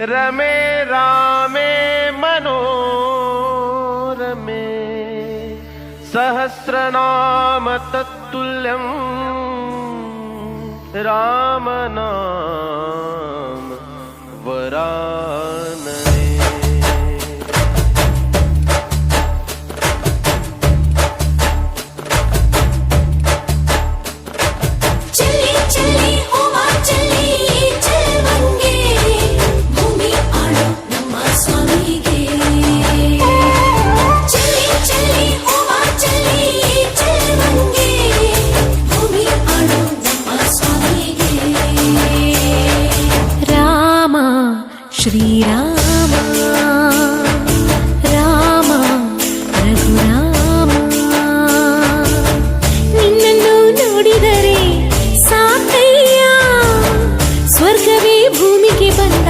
रमे रामे मनोरमे सहस्रनाम तत्तुल्यं रामनाम वरानने। श्री राम राम रघुराम ನಿನ್ನನ್ನು ನೋಡಿದರೆ ಸಾಕಯ್ಯ ಸ್ವರ್ಗವೇ ಭೂಮಿಗೆ ಬಂದ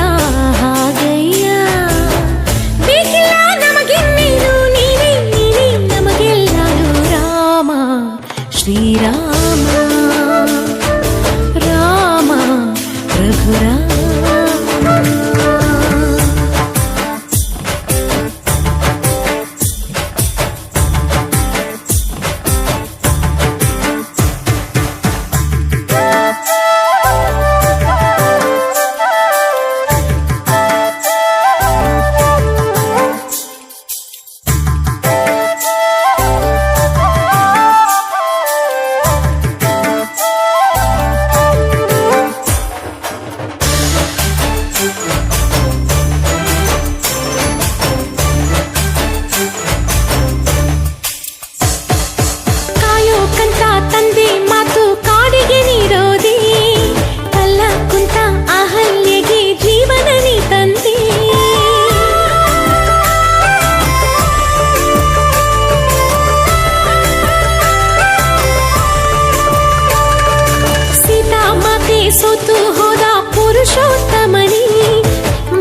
ಹಾಗಯ್ಯ ಬೇಕಿಲ್ಲ ನಮಗಿನ್ನೇನು ನೀನೇ ನೀನೇ ನಮಗೆಲ್ಲರೂ ರಾಮ ಶ್ರೀರಾಮ ರಾಮ ರಘುರಾಮ ಸೋತು ಹೋದ ಪುರುಷೋತ್ತಮನಿ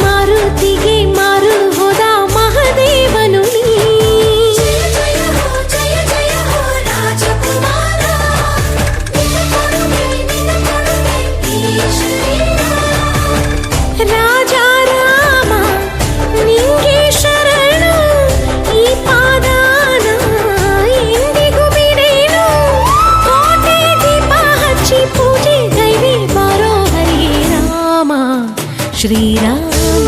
ಮಾರುತಿಗೆ ಮಾರು ಹೋದ ಮಹದೇವನು ನೀ ಜಯ ಜಯ ಹೋ ರಾಜಕುಮಾರ ರಾಜ ರಾಮ ನಿಂಗೆ ಶರಣು ಈ ಪಾದಾನ ಎಂದಿಗೂ ಬಿಡೇನು ಕೋಟೆ ದೀಪ ಹಚ್ಚಿ ಪೂಜೆ ಗೈವಿ श्रीराम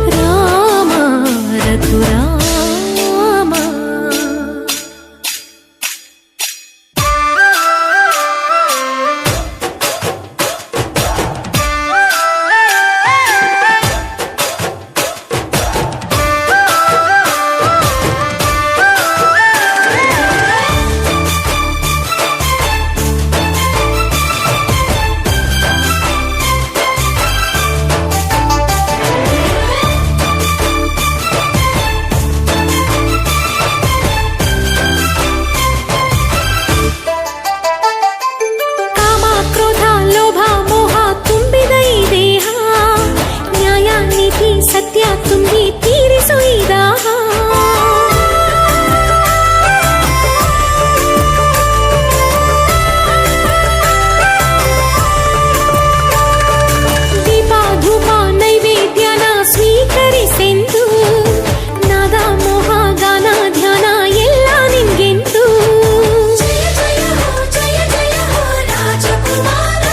राम रघुराम ಸತ್ಯ ತುಂಬಿ ತೀರಿಸು ಈ ದಾಹ ದೀಪ ಧೂಪ ನೈವೇದ್ಯನ ಸ್ವೀಕರಿಸೆಂದು ನಾದ ಮೋಹ ಗಾನ ಧ್ಯಾನ ಎಲ್ಲ ನಿನ್ಗೆಂದು ಜಯ ಜಯ ಹೋ ರಾಜಕುಮಾರ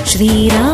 श्रीराम